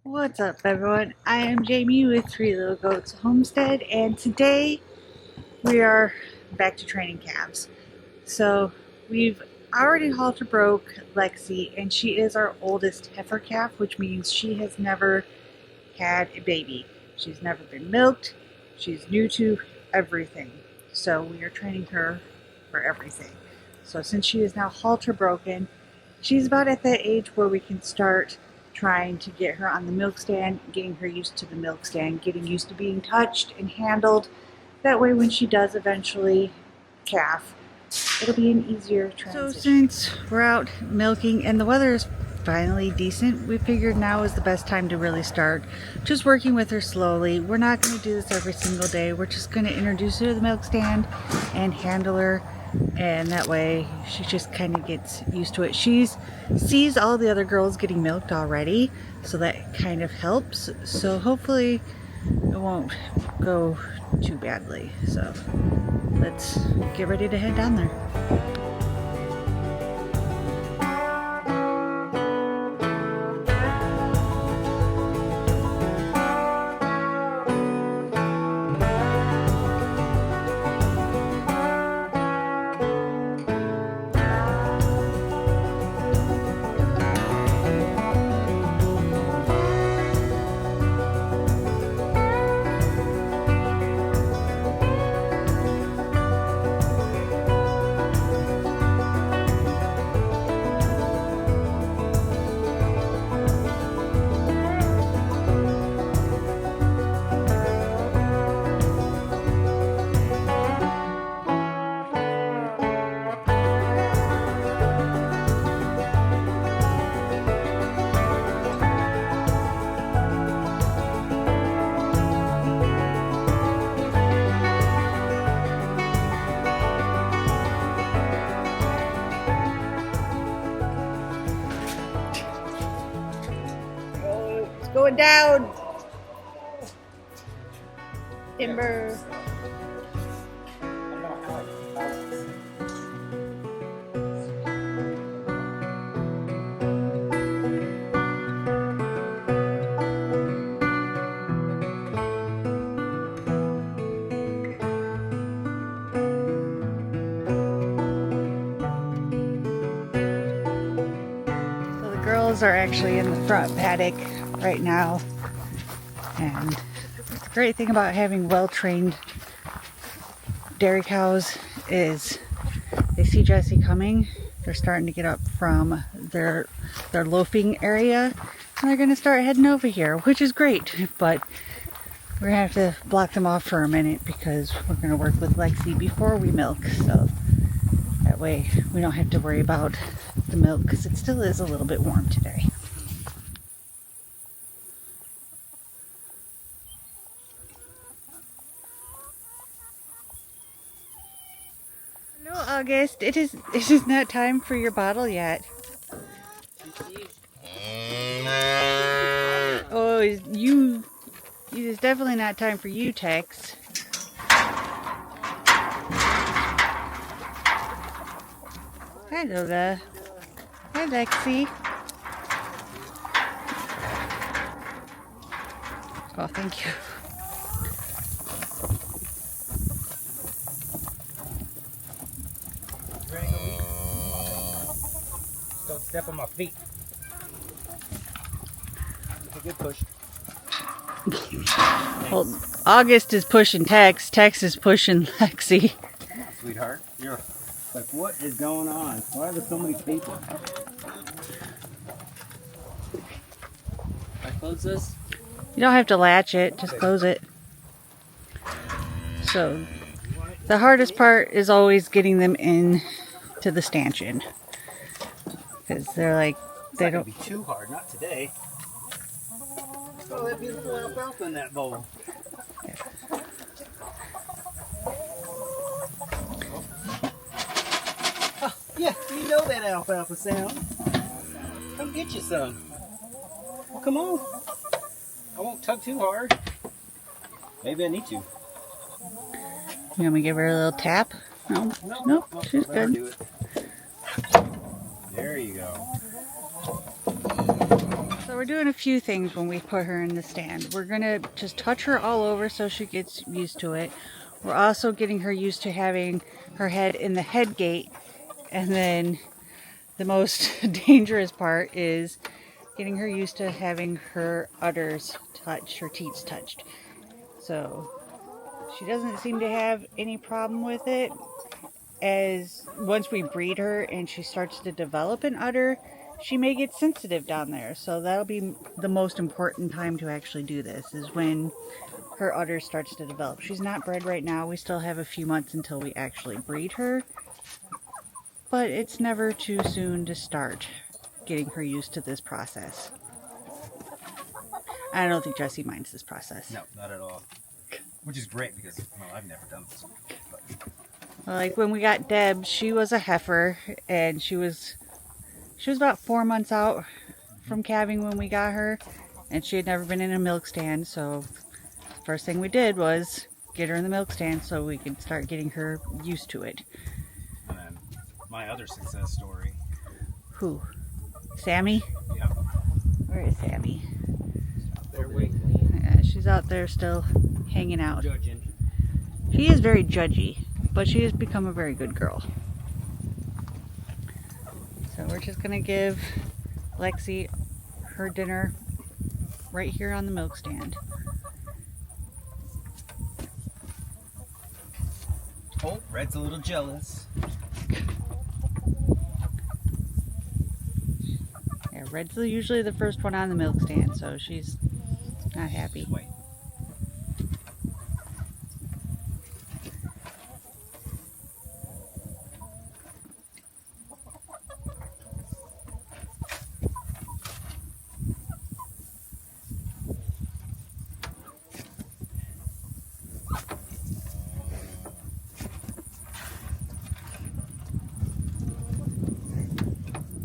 What's up, everyone? I am Jamie with Three Little Goats Homestead, and today we are back to training calves. So we've already halter broke Lexi, and she is our oldest heifer calf, which means she has never had a baby. She's never been milked. She's new to everything. So we are training her for everything. So since she is now halter broken, she's about at that age where we can start trying to get her on the milk stand, getting her used to the milk stand, getting used to being touched and handled. That way when she does eventually calf, it'll be an easier transition. So since we're out milking and the weather is finally decent, we figured now is the best time to really start just working with her slowly. We're not going to do this every single day. We're just going to introduce her to the milk stand and handle her, and that way she just kind of gets used to it. She sees all the other girls getting milked already, so that kind of helps. So hopefully it won't go too badly. So let's get ready to head down there. Going down. Timber. So the girls are actually in the front paddock right now, and the great thing about having well-trained dairy cows is they see Jessie coming, they're starting to get up from their loafing area, and they're going to start heading over here, which is great. But we're going to have to block them off for a minute because we're going to work with Lexi before we milk, so that way we don't have to worry about the milk, because it still is a little bit warm today. Hello, August. It is not time for your bottle yet. Oh, it is definitely not time for you, Tex. Hello there. Hi, Lexi. Oh, thank you. Don't step on my feet. Take a good push. Well, August is pushing Tex. Tex is pushing Lexi. Come on, sweetheart. You're like, what is going on? Why are there so many people? I close this? You don't have to latch it. Just close it. So, the hardest part is always getting them in to the stanchion, because they're like, they don't be too hard. Not today. Oh, that beautiful alfalfa in that bowl. Oh, yeah, you know that alfalfa sound. Come get you some. Well, come on. I won't tug too hard. Maybe I need to. You want me to give her a little tap? No, nope, she's good. Do it. There you go. So we're doing a few things when we put her in the stand. We're gonna just touch her all over so she gets used to it. We're also getting her used to having her head in the head gate. And then the most dangerous part is getting her used to having her udders touched, her teats touched. So she doesn't seem to have any problem with it. As once we breed her and she starts to develop an udder, she may get sensitive down there. So that'll be the most important time to actually do this, is when her udder starts to develop. She's not bred right now. We still have a few months until we actually breed her. But it's never too soon to start getting her used to this process. I don't think Jessie minds this process. No, not at all. Which is great because, well, I've never done this. But Like when we got Deb, she was a heifer, and she was about 4 months out from calving when we got her, and she had never been in a milk stand. So the first thing we did was get her in the milk stand so we could start getting her used to it. and then my other success story. Who? Sammy? Yeah. Where is Sammy? There waiting. Yeah, she's out there still hanging out. Judging. She is very judgy, but she has become a very good girl. So we're just gonna give Lexi her dinner right here on the milk stand. Oh, Red's a little jealous. Yeah, Red's usually the first one on the milk stand, so she's not happy. Wait.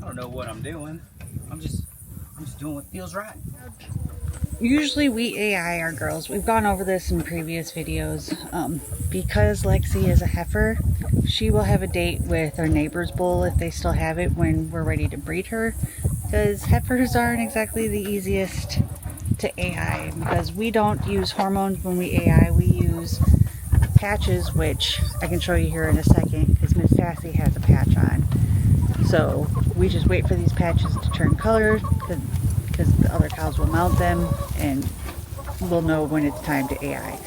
I don't know what I'm doing. I'm just doing what feels right. Usually we AI our girls. We've gone over this in previous videos. Because Lexi is a heifer, she will have a date with our neighbor's bull if they still have it when we're ready to breed her. Because heifers aren't exactly the easiest to AI, because we don't use hormones when we AI. We use patches, which I can show you here in a second because Miss Sassy has a patch on. So we just wait for these patches to turn color because the other cows will mount them, and we'll know when it's time to AI.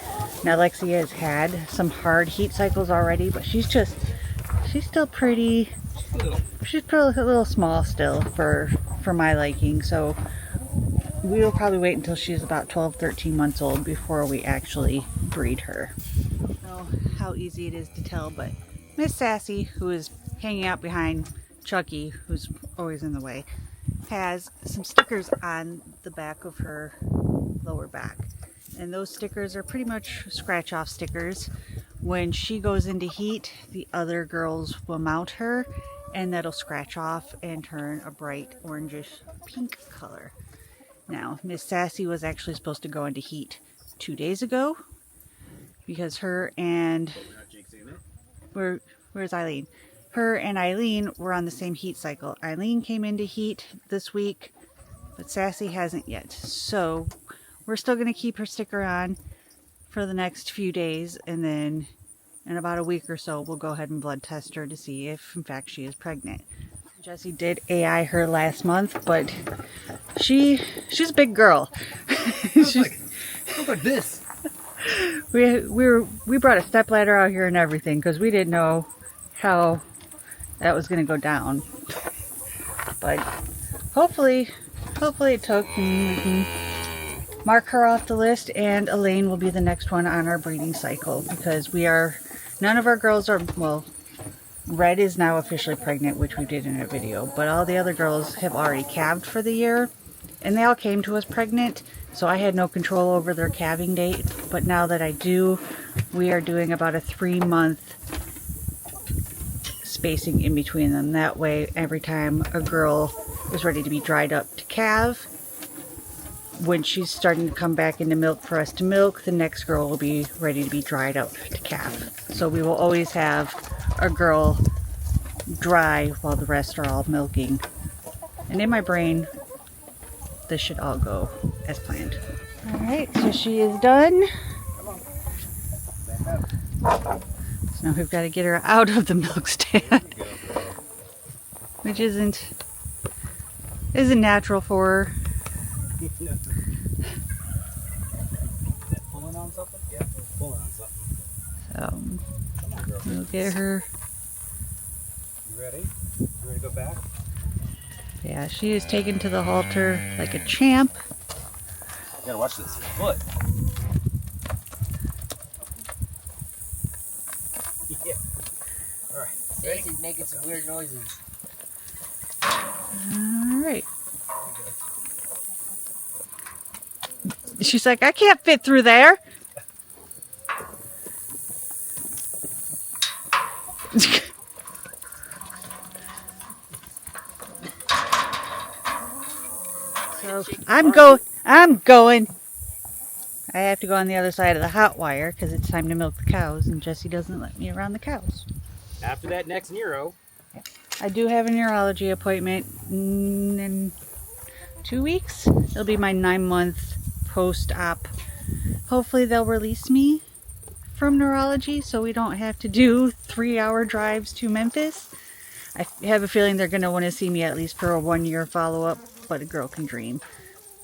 Now Lexi has had some hard heat cycles already, but she's still pretty, she's a little small still for my liking. So we'll probably wait until she's about 12-13 months old before we actually breed her. I don't know how easy it is to tell, but Miss Sassy, who is hanging out behind Chucky, who's always in the way, has some stickers on the back of her lower back. And those stickers are pretty much scratch off stickers. When she goes into heat, the other girls will mount her, and that'll scratch off and turn a bright orangish pink color. Now, Miss Sassy was actually supposed to go into heat 2 days ago because her and where's Eileen? Her and Eileen were on the same heat cycle. Eileen came into heat this week, but Sassy hasn't yet. So we're still going to keep her sticker on for the next few days, and then in about a week or so we'll go ahead and blood test her to see if in fact she is pregnant. Jessie did AI her last month, but she's a big girl. Look like this. We brought a stepladder out here and everything because we didn't know how that was going to go down. But hopefully it took. Mark her off the list, and Elaine will be the next one on our breeding cycle, because none of our girls are, well, Red is now officially pregnant, which we did in a video, but all the other girls have already calved for the year, and they all came to us pregnant, so I had no control over their calving date. But now that I do, we are doing about a 3-month spacing in between them. That way, every time a girl is ready to be dried up to calve, when she's starting to come back into milk for us to milk, the next girl will be ready to be dried up to calve. So we will always have a girl dry while the rest are all milking. And in my brain, this should all go as planned. Alright, so she is done. So now we've got to get her out of the milk stand, which isn't natural for her. Pulling on something? Yeah, pulling on something. So Come on, girl. we'll get her. You ready? You ready to go back? Yeah, she is taken to the halter like a champ. You gotta watch this foot. Yeah. Alright. Stacy's making some weird noises. Alright. She's like, I can't fit through there. So I'm going. I have to go on the other side of the hot wire because it's time to milk the cows, and Jesse doesn't let me around the cows. After that next neuro. I do have a neurology appointment in 2 weeks. It'll be my 9-month post-op. Hopefully they'll release me from neurology so we don't have to do 3-hour drives to Memphis. I have a feeling they're going to want to see me at least for a 1-year follow-up, but a girl can dream.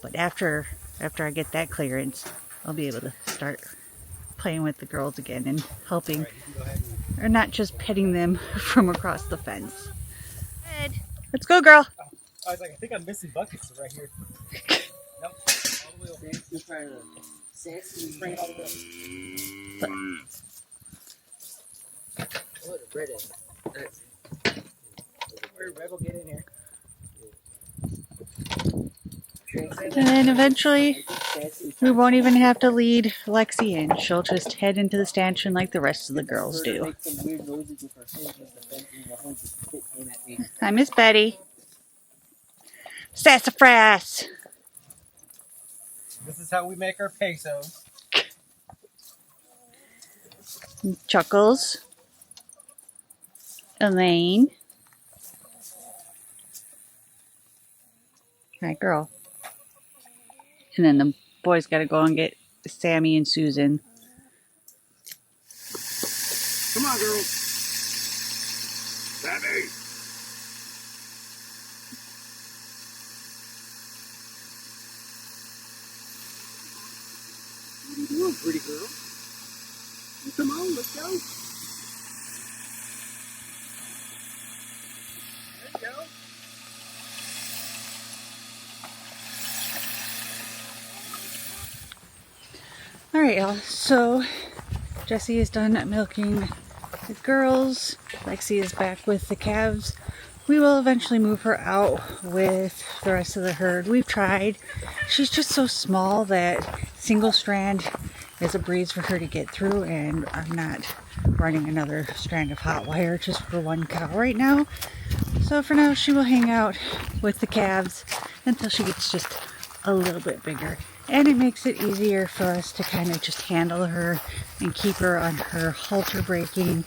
But after I get that clearance, I'll be able to start playing with the girls again and helping, or not just petting them from across the fence. Let's go, girl. I was like, I think I'm missing buckets right here. Nope. All the way over. Just trying to sense. Bring it all the way. Oh, the bread is. Rebel, get in here. And then eventually, we won't even have to lead Lexi in. She'll just head into the stanchion like the rest of the girls do. Hi, Miss Betty. Sassafras. This is how we make our pesos. Chuckles. Elaine. Right, girl. And then the boys got to go and get Sammy and Susan. Come on, girl. Sammy. What are you doing, pretty girl? Come on, let's go. Let's go. Alright, y'all. So, Jesse is done milking the girls. Lexi is back with the calves. We will eventually move her out with the rest of the herd. We've tried. She's just so small that single strand is a breeze for her to get through, and I'm not running another strand of hot wire just for one cow right now. So for now, she will hang out with the calves until she gets just a little bit bigger. And it makes it easier for us to kind of just handle her and keep her on her halter braking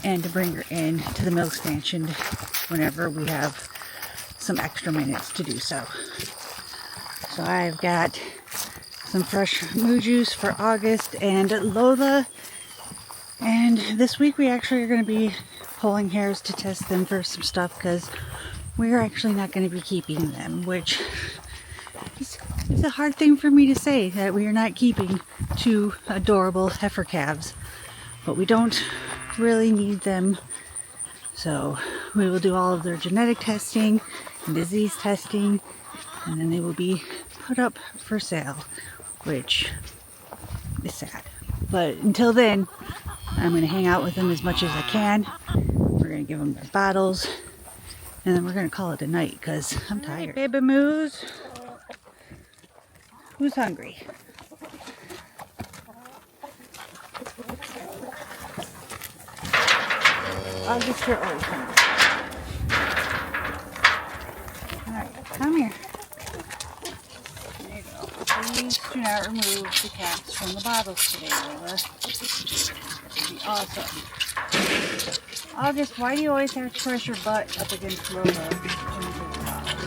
and to bring her in to the milk stanchion whenever we have some extra minutes to do so. So I've got some fresh moo juice for August and Lola. And this week we actually are going to be pulling hairs to test them for some stuff because we're actually not going to be keeping them, which is a hard thing for me to say, that we are not keeping 2 adorable heifer calves. But we don't really need them, so we will do all of their genetic testing and disease testing, and then they will be put up for sale, which is sad. But until then, I'm going to hang out with them as much as I can. We're going to give them their bottles, and then we're going to call it a night because I'm tired. Baby moos. Who's hungry? August, you're always hungry. Alright, come here. There you go. Please do not remove the caps from the bottles today, Lola. That would be awesome. August, why do you always have to press your butt up against Lola when you take the bottle?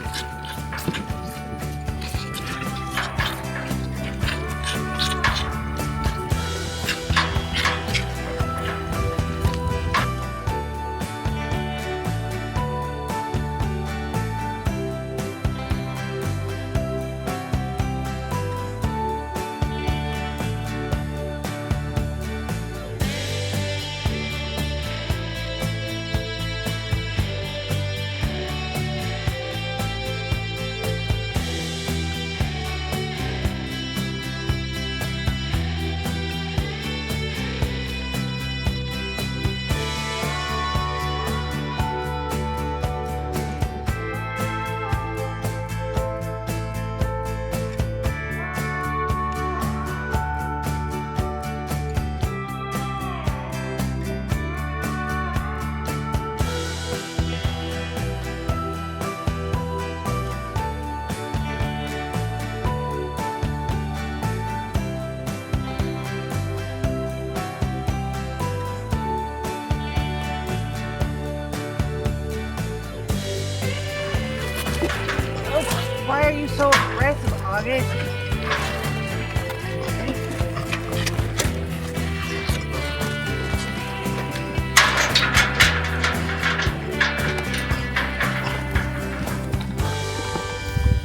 busy.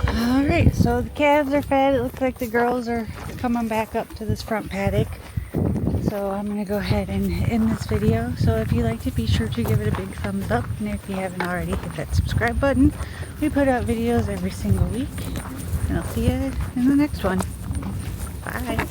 Alright, so the calves are fed. It looks like the girls are coming back up to this front paddock. So I'm going to go ahead and end this video. So if you liked it, be sure to give it a big thumbs up. And if you haven't already, hit that subscribe button. We put out videos every single week. And I'll see you in the next one. Bye.